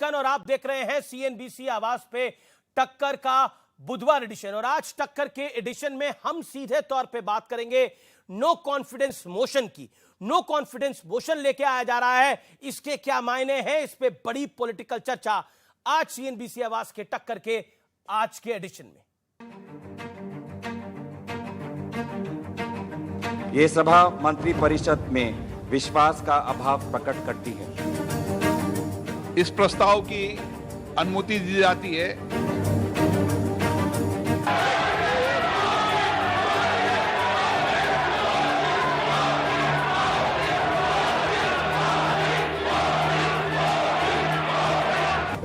लॉयकन और आप देख रहे हैं सीएनबीसी आवाज पे टक्कर का बुधवार एडिशन। और आज टक्कर के एडिशन में हम सीधे तौर पे बात करेंगे नो कॉन्फिडेंस मोशन की। नो कॉन्फिडेंस मोशन लेके आया जा रहा है, इसके क्या मायने हैं, इस पे बड़ी पॉलिटिकल चर्चा आज सीएनबीसी आवाज के टक्कर के आज के एडिशन में। ये सभा मंत्री परिषद में विश्वास का अभाव प्रकट करती है। इस प्रस्ताव की अनुमति दी जाती है।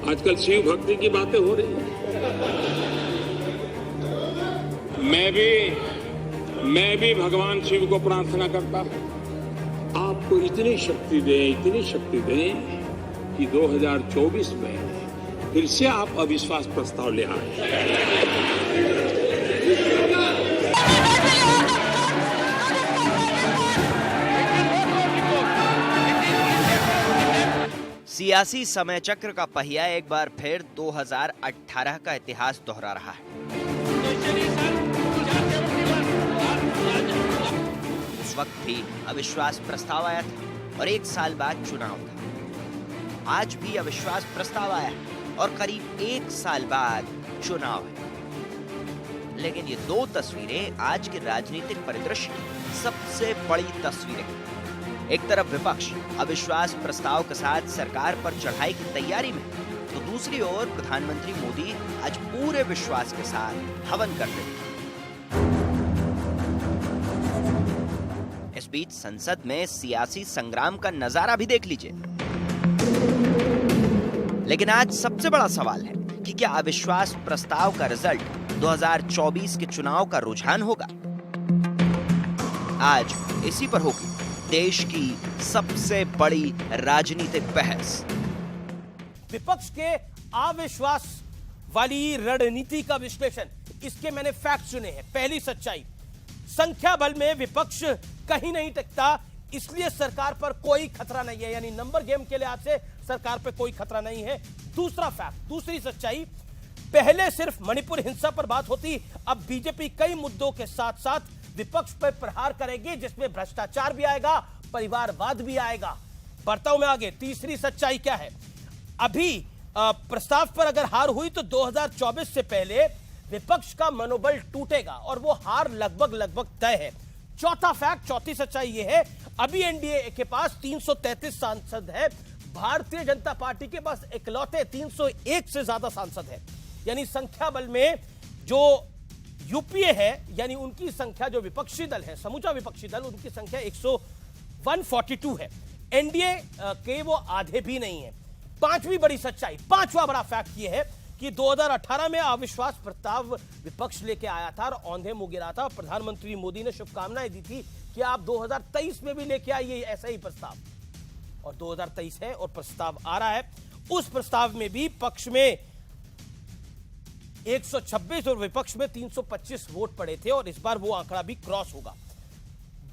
आजकल शिव भक्ति की बातें हो रही हैं। मैं भी भगवान शिव को प्रार्थना करता हूं, आपको इतनी शक्ति दें कि 2024 में फिर से आप अविश्वास प्रस्ताव ले आए। सियासी समय चक्र का पहिया एक बार फिर 2018 का इतिहास दोहरा रहा है। उस वक्त भी अविश्वास प्रस्ताव आया था और एक साल बाद चुनाव था। आज भी अविश्वास प्रस्ताव आया है और करीब एक साल बाद चुनाव है। लेकिन ये दो तस्वीरें आज के राजनीतिक परिदृश्य की सबसे बड़ी तस्वीरें हैं। एक तरफ विपक्ष अविश्वास प्रस्ताव के साथ सरकार पर चढ़ाई की तैयारी में, तो दूसरी ओर प्रधानमंत्री मोदी आज पूरे विश्वास के साथ हवन कर रहे हैं। इस बीच संसद में सियासी संग्राम का नजारा भी देख लीजिए। लेकिन आज सबसे बड़ा सवाल है कि क्या अविश्वास प्रस्ताव का रिजल्ट 2024 के चुनाव का रुझान होगा। आज इसी पर होगी देश की सबसे बड़ी राजनीतिक बहस। विपक्ष के अविश्वास वाली रणनीति का विश्लेषण, इसके मैंने फैक्ट चुने हैं। पहली सच्चाई, संख्या बल में विपक्ष कहीं नहीं टिकता, इसलिए सरकार पर कोई खतरा नहीं है, यानी नंबर गेम के लिहाज से सरकार पर कोई खतरा नहीं है। दूसरा फैक्ट, दूसरी सच्चाई, पहले सिर्फ मणिपुर हिंसा पर बात होती, अब बीजेपी कई मुद्दों के साथ साथ विपक्ष पर प्रहार करेगी, जिसमें भ्रष्टाचार भी आएगा, परिवारवाद भी आएगा। बढ़ता हूं मैं आगे। तीसरी सच्चाई क्या है, अभी प्रस्ताव पर अगर हार हुई तो 2024 से पहले विपक्ष का मनोबल टूटेगा और वो हार लगभग तय है। चौथा फैक्ट, चौथी सच्चाई ये है, अभी एनडीए के पास 333 सांसद है, भारतीय जनता पार्टी के पास इकलौते 301 से ज्यादा सांसद है। यानी संख्या बल में जो यूपीए है, यानी उनकी संख्या, जो विपक्षी दल है, समूचा विपक्षी दल, उनकी संख्या 142 है। एनडीए के वो आधे भी नहीं है। पांचवी बड़ी सच्चाई, पांचवा बड़ा फैक्ट ये है कि 2018 में अविश्वास प्रस्ताव विपक्ष लेके आया था और औंधे मुंह गिरा था। प्रधानमंत्री मोदी ने शुभकामनाएं दी थी कि आप 2023 में भी लेके आइए ऐसा ही प्रस्ताव, और 2023 है और प्रस्ताव आ रहा है। उस प्रस्ताव में भी पक्ष में 126 और विपक्ष में 325 वोट पड़े थे और इस बार वो आंकड़ा भी क्रॉस होगा।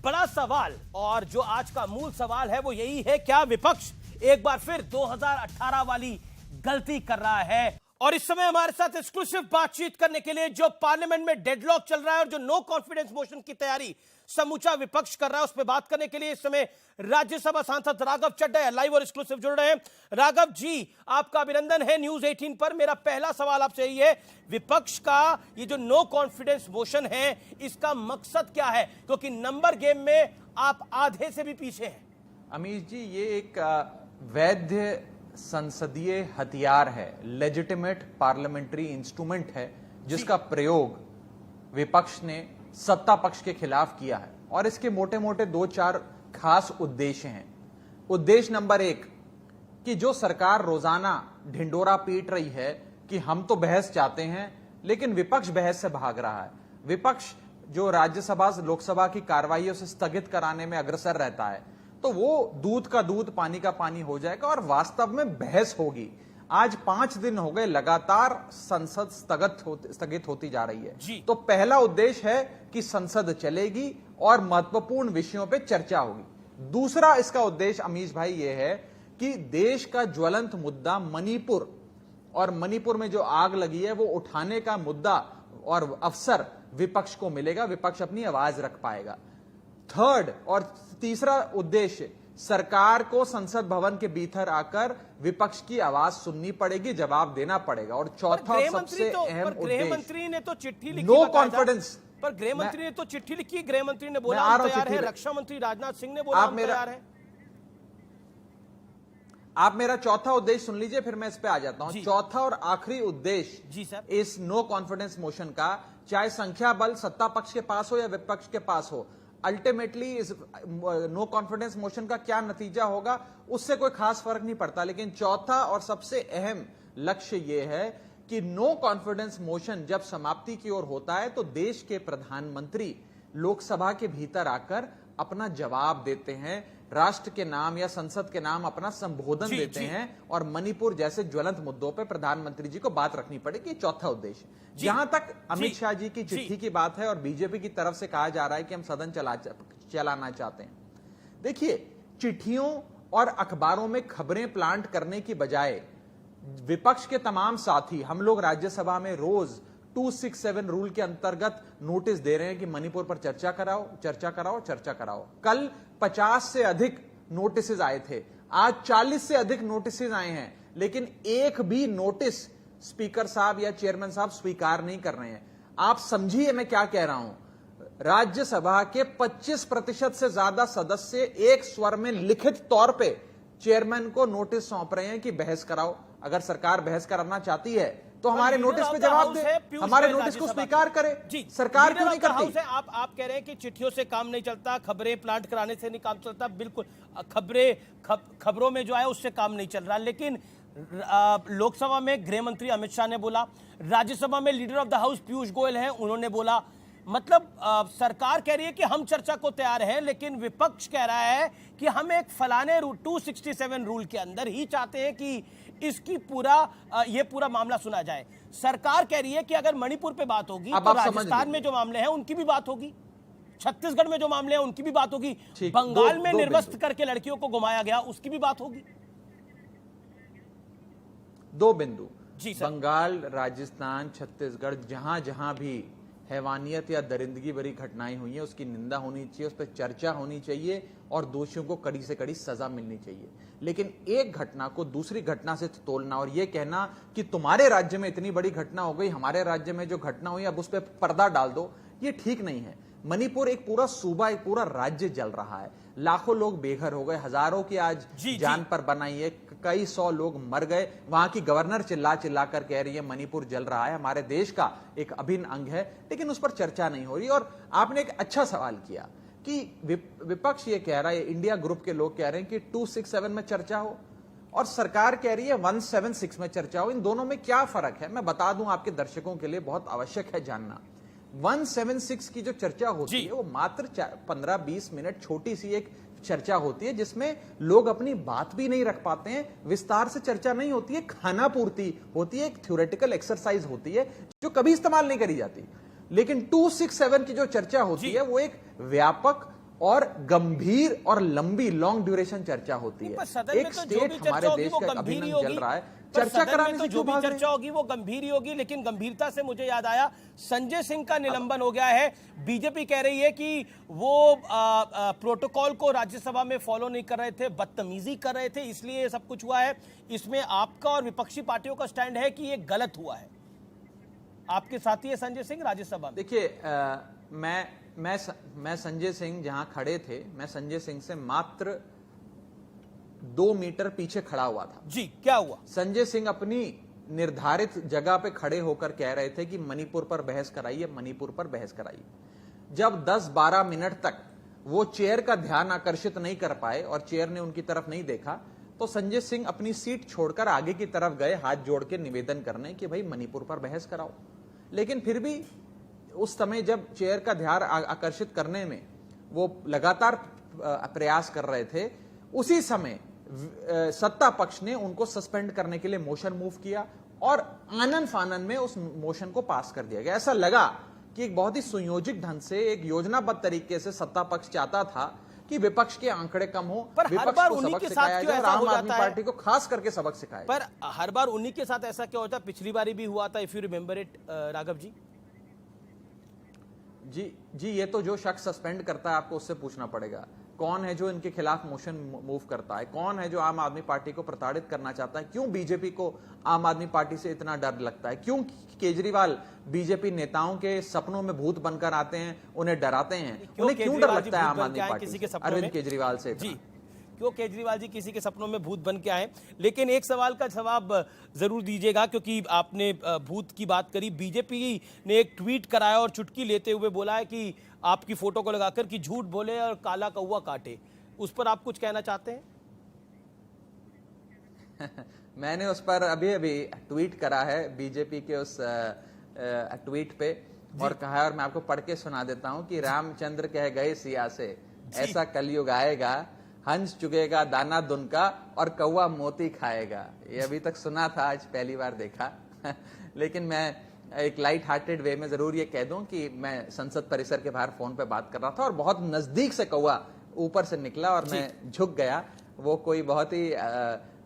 बड़ा सवाल और जो आज का मूल सवाल है वो यही है, क्या विपक्ष एक बार फिर 2018 वाली गलती कर रहा है। और इस समय हमारे साथ एक्सक्लूसिव बातचीत करने के लिए, जो पार्लियामेंट में डेडलॉक चल रहा है और जो नो कॉन्फिडेंस मोशन की तैयारी समूचा विपक्ष कर रहा है, उस पर बात करने के लिए इस समय राज्यसभा सांसद राघव चड्ढा लाइव और एक्सक्लूसिव जुड़ रहे हैं। राघव जी, आपका अभिनंदन है न्यूज 18 पर। मेरा पहला सवाल आपसे यही है, विपक्ष का ये जो नो कॉन्फिडेंस मोशन है, इसका मकसद क्या है, क्योंकि नंबर गेम में आप आधे से भी पीछे हैं। अमीश जी, ये एक वैध संसदीय हथियार है, लेजिटिमेट पार्लियामेंट्री इंस्ट्रूमेंट है, जिसका प्रयोग विपक्ष ने सत्ता पक्ष के खिलाफ किया है। और इसके मोटे मोटे 2-4 खास उद्देश्य हैं। उद्देश्य नंबर 1, कि जो सरकार रोजाना ढिंडोरा पीट रही है कि हम तो बहस चाहते हैं, लेकिन विपक्ष बहस से भाग रहा है। विपक्ष जो राज्यसभा लोकसभा की कार्रवाइयों से स्थगित कराने में अग्रसर रहता है, तो वो दूध का दूध पानी का पानी हो जाएगा और वास्तव में बहस होगी। आज 5 दिन हो गए लगातार संसद स्थगित होती जा रही है। तो पहला उद्देश्य है कि संसद चलेगी और महत्वपूर्ण विषयों पे चर्चा होगी। दूसरा इसका उद्देश्य अमीश भाई ये है कि देश का ज्वलंत मुद्दा मणिपुर और मणिपुर में जो आग लगी है वो उठाने का मुद्दा और अवसर विपक्ष को मिलेगा, विपक्ष अपनी आवाज रख पाएगा। थर्ड और तीसरा उद्देश्य, सरकार को संसद भवन के भीतर आकर विपक्ष की आवाज सुननी पड़ेगी, जवाब देना पड़ेगा। और चौथा सबसे अहम गृह मंत्री ने तो चिट्ठी लिखी, नो कॉन्फिडेंस। पर गृह मंत्री ने तो चिट्ठी लिखी, गृह मंत्री ने बोला हम तैयार है, रक्षा मंत्री राजनाथ सिंह ने बोला हम तैयार है। आप मेरा चौथा उद्देश्य सुन लीजिए, फिर मैं इस पे आ जाता हूं। चौथा और आखिरी उद्देश्य जी सर, इस नो कॉन्फिडेंस मोशन का, चाहे संख्या बल सत्ता पक्ष के पास हो या विपक्ष के पास हो, अल्टीमेटली इस नो कॉन्फिडेंस मोशन का क्या नतीजा होगा उससे कोई खास फर्क नहीं पड़ता। लेकिन चौथा और सबसे अहम लक्ष्य यह है कि नो कॉन्फिडेंस मोशन जब समाप्ति की ओर होता है तो देश के प्रधानमंत्री लोकसभा के भीतर आकर अपना जवाब देते हैं, राष्ट्र के नाम या संसद के नाम अपना संबोधन देते हैं और मणिपुर जैसे ज्वलंत मुद्दों पर प्रधानमंत्री जी को बात रखनी पड़ेगी। चौथा उद्देश्य। जहां तक अमित शाह जी की चिट्ठी की बात है और बीजेपी की तरफ से कहा जा रहा है कि हम सदन चलाना चाहते हैं, देखिए चिट्ठियों और अखबारों में खबरें प्लांट करने की बजाय विपक्ष के तमाम साथी, हम लोग राज्यसभा में रोज 267 रूल के अंतर्गत नोटिस दे रहे हैं कि मणिपुर पर चर्चा कराओ, चर्चा कराओ, चर्चा कराओ। कल 50 से अधिक नोटिस आए थे, आज 40 से अधिक नोटिस आए हैं, लेकिन एक भी नोटिस स्पीकर साहब या चेयरमैन साहब स्वीकार नहीं कर रहे हैं। आप समझिए मैं क्या कह रहा हूं, राज्यसभा के 25% से ज्यादा सदस्य एक स्वर में लिखित तौर पे चेयरमैन को नोटिस सौंप रहे हैं कि बहस कराओ। अगर सरकार बहस कराना चाहती है तो हमारे नोटिस पे जवाब दे, हमारे नोटिस को स्वीकार करे। जी, सरकार क्यों नहीं करती? आप कह रहे हैं कि चिट्ठियों से काम नहीं चलता, खबरें प्लांट कराने से नहीं काम चलता। बिल्कुल, खबरों में जो है उससे काम नहीं चल रहा। लेकिन लोकसभा में गृह मंत्री अमित शाह ने बोला, राज्यसभा में leader of the house Piyush Goyal हैं, उन्होंने बोला। मतलब सरकार कह रही है कि हम चर्चा को तैयार हैं, लेकिन विपक्ष कह रहा है कि हम एक फलाने 267 रूल के अंदर ही चाहते हैं कि इसकी ये पूरा मामला सुना जाए। सरकार कह रही है कि अगर मणिपुर पे बात होगी तो राजस्थान में जो मामले हैं उनकी भी बात होगी, छत्तीसगढ़ में जो मामले हैं उनकी भी बात होगी, बंगाल में निर्वस्त्र करके लड़कियों को घुमाया गया उसकी भी बात होगी। दो बिंदु, जी सर। बंगाल, राजस्थान, छत्तीसगढ़, जहां जहां भी हैवानियत या दरिंदगी भरी घटनाएं हुई हैं उसकी निंदा होनी चाहिए, उस पर चर्चा होनी चाहिए और दोषियों को कड़ी से कड़ी सजा मिलनी चाहिए। लेकिन एक घटना को दूसरी घटना से तोलना और यह कहना कि तुम्हारे राज्य में इतनी बड़ी घटना हो गई, हमारे राज्य में जो घटना हुई अब उस पर पर्दा डाल दो, ये ठीक नहीं है। मणिपुर एक पूरा सूबा, एक पूरा राज्य जल रहा है, लाखों लोग बेघर हो गए, हजारों की आज जान पर बनाई है, कई 100 लोग मर गए। वहां की गवर्नर चिल्ला चिल्ला कर कह रही है मणिपुर जल रहा है, हमारे देश का एक अभिन्न अंग है, लेकिन उस पर चर्चा नहीं हो रही। और आपने एक अच्छा सवाल किया कि विपक्ष ये कह रहा है, इंडिया ग्रुप के लोग कह रहे हैं कि 267 में चर्चा हो और सरकार कह रही है 176 में चर्चा हो। इन दोनों में क्या फर्क है मैं बता दूं, आपके दर्शकों के लिए बहुत आवश्यक है जानना। 176 की जो चर्चा होती है वो मात्र 15-20 मिनट छोटी सी एक चर्चा होती है जिसमें लोग अपनी बात भी नहीं रख पाते हैं, विस्तार से चर्चा नहीं होती है, खाना पूर्ति होती है, एक थ्योरेटिकल एक्सरसाइज होती है जो कभी इस्तेमाल नहीं करी जाती। लेकिन 267 की जो चर्चा होती है वो एक व्यापक और गंभीर और लंबी लॉन्ग ड्यूरेशन चर्चा होती है। एक स्टेट हमारे देश का अभिन्न चल रहा है, चर्चा कराने से जो भी चर्चा होगी वो गंभीर ही होगी। लेकिन गंभीरता से मुझे याद आया संजय सिंह का निलंबन हो गया है। बीजेपी कह रही है कि वो प्रोटोकॉल को राज्यसभा में फॉलो नहीं कर रहे थे, बदतमीजी कर रहे थे, इसलिए ये सब कुछ हुआ है। इसमें आपका और विपक्षी पार्टियों का स्टैंड है कि ये गलत हुआ है। आपके साथी है संजय सिंह राज्यसभा में। देखिए मैं संजय सिंह जहां खड़े थे, मैं संजय सिंह से मात्र 2 मीटर पीछे खड़ा हुआ था। जी, क्या हुआ? संजय सिंह अपनी निर्धारित जगह पे खड़े होकर कह रहे थे कि मणिपुर पर बहस कराइए, मणिपुर पर बहस कराइए। जब 10-12 मिनट तक वो चेयर का ध्यान आकर्षित नहीं कर पाए और चेयर ने उनकी तरफ नहीं देखा तो संजय सिंह अपनी सीट छोड़कर आगे की तरफ गए हाथ जोड़ के निवेदन करने कि भाई मणिपुर पर बहस कराओ। लेकिन फिर भी उस समय जब चेयर का ध्यान आकर्षित करने में वो लगातार प्रयास कर रहे थे, उसी समय सत्ता पक्ष ने उनको सस्पेंड करने के लिए मोशन मूव किया और आनन फानन में उस मोशन को पास कर दिया गया। ऐसा लगा कि एक बहुत ही सुयोजित ढंग से, एक योजनाबद्ध तरीके से सत्ता पक्ष चाहता था कि विपक्ष के आंकड़े कम हो, पर हर विपक्ष बार को उन्हीं सबक के साथ सिखाया क्यों जाए, ऐसा हो आम आदमी जाता है? पार्टी को खास करके सबक सिखाया जाए। पर हर बार उन्हीं के साथ ऐसा क्यों होता है? पिछली बारी भी हुआ था, if you remember it Raghav ji. जी, ये तो जो शख्स सस्पेंड करता है आपको उससे पूछना पड़ेगा, कौन है जो इनके खिलाफ मोशन मूव करता है, कौन है जो आम आदमी पार्टी को प्रताड़ित करना चाहता है, क्यों बीजेपी को आम आदमी पार्टी से इतना डर लगता है, क्यों केजरीवाल बीजेपी नेताओं के सपनों में भूत बनकर आते हैं, उन्हें डराते हैं, उन्हें क्यों डर लगता है आम आदमी पार्टी से, अरविंद केजरीवाल से? जी, क्यों केजरीवाल जी किसी के सपनों में भूत बन के आए? लेकिन एक सवाल का जवाब जरूर दीजिएगा, क्योंकि आपने भूत की बात करी। बीजेपी ने एक ट्वीट कराया और चुटकी लेते हुए बोला है कि आपकी फोटो को लगाकर कि झूठ बोले और काला कौवा काटे। उस पर आप कुछ कहना चाहते हैं? मैंने उस पर अभी ट्वीट करा है बीजेपी के उस ट्वीट पे, और कहा है, और मैं आपको पढ़ के सुना देता हूं कि रामचंद्र कह गए सिया से, ऐसा कलयुग आएगा, हंस चुकेगा दाना दुनका और कौवा मोती खाएगा। ये अभी तक सुना था, आज पहली बार देखा। लेकिन मैं एक लाइट हार्टेड वे में जरूर ये कह दूं कि मैं संसद परिसर के बाहर फोन पे बात कर रहा था और बहुत नजदीक से कौवा ऊपर से निकला और मैं झुक गया। वो कोई बहुत ही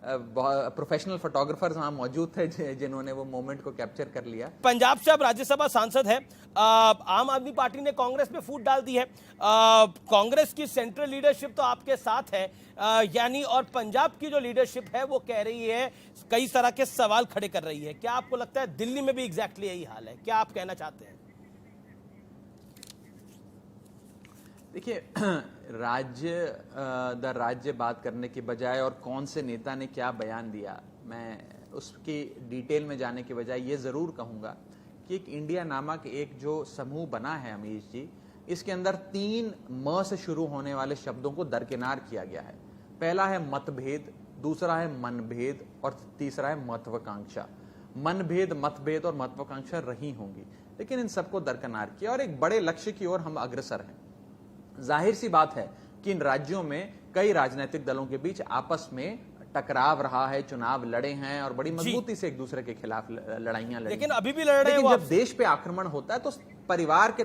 प्रोफेशनल फोटोग्राफर्स वहां मौजूद थे जिन्होंने वो मोमेंट को कैप्चर कर लिया। पंजाब से आप राज्यसभा सांसद हैं। आम आदमी पार्टी ने कांग्रेस में फूट डाल दी है। कांग्रेस की सेंट्रल लीडरशिप तो आपके साथ है, यानी, और पंजाब की जो लीडरशिप है वो कह रही है, कई तरह के सवाल खड़े कर रही है। क्या आपको लगता है दिल्ली में भी एग्जैक्टली यही हाल है? क्या आप कहना चाहते हैं? देखिए, राज्य बात करने की बजाय और कौन से नेता ने क्या बयान दिया, मैं उसकी डिटेल में जाने के बजाय ये जरूर कहूंगा कि एक इंडिया नामक एक जो समूह बना है अमीश जी, इसके अंदर 3 म से शुरू होने वाले शब्दों को दरकिनार किया गया है। पहला है मतभेद, दूसरा है मनभेद और तीसरा है महत्वाकांक्षा। मनभेद, मतभेद और महत्वाकांक्षा रही होंगी, लेकिन इन सबको दरकिनार किया और एक बड़े लक्ष्य की ओर हम अग्रसर हैं। जाहिर सी बात है कि इन राज्यों में कई राजनीतिक दलों के बीच आपस में टकराव रहा है, चुनाव लड़े हैं और बड़ी मजबूती से एक दूसरे के खिलाफ लड़ाइयां लड़ी। लेकिन अभी भी लड़ रहे हैं। लेकिन जब देश पे आक्रमण होता है तो परिवार के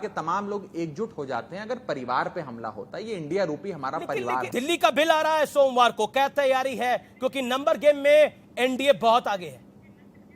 तमाम लोग एकजुट हो जाते हैं। अगर परिवार पे हमला होता है, ये इंडिया रूपी हमारा परिवार है। दिल्ली का बिल आ रहा है सोमवार को, क्या तैयारी है? क्योंकि नंबर गेम में एनडीए बहुत आगे है,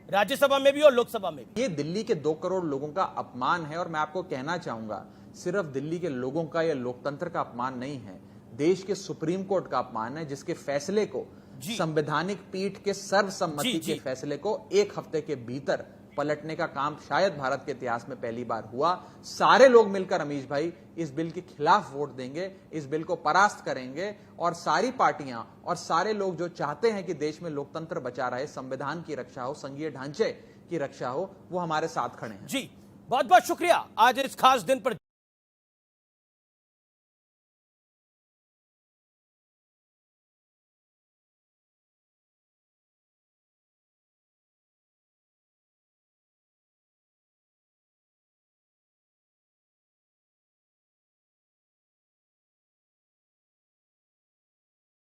राज्यसभा में भी और लोकसभा में भी। ये दिल्ली के 2 करोड़ लोगों का अपमान है और मैं आपको कहना चाहूंगा, सिर्फ दिल्ली के लोगों का या लोकतंत्र का अपमान नहीं है, देश के सुप्रीम कोर्ट का अपमान है, जिसके फैसले को, संवैधानिक पीठ के सर्वसम्मति के फैसले को 1 हफ्ते के भीतर पलटने का काम शायद भारत के इतिहास में पहली बार हुआ। सारे लोग मिलकर अमीश भाई इस बिल के खिलाफ वोट देंगे, इस बिल को परास्त करेंगे और सारी पार्टियां और सारे लोग जो चाहते हैं कि देश में लोकतंत्र बचा रहे, संविधान की रक्षा हो, संघीय ढांचे की रक्षा हो, वो हमारे साथ खड़े हैं। जी, बहुत बहुत शुक्रिया आज इस खास दिन पर।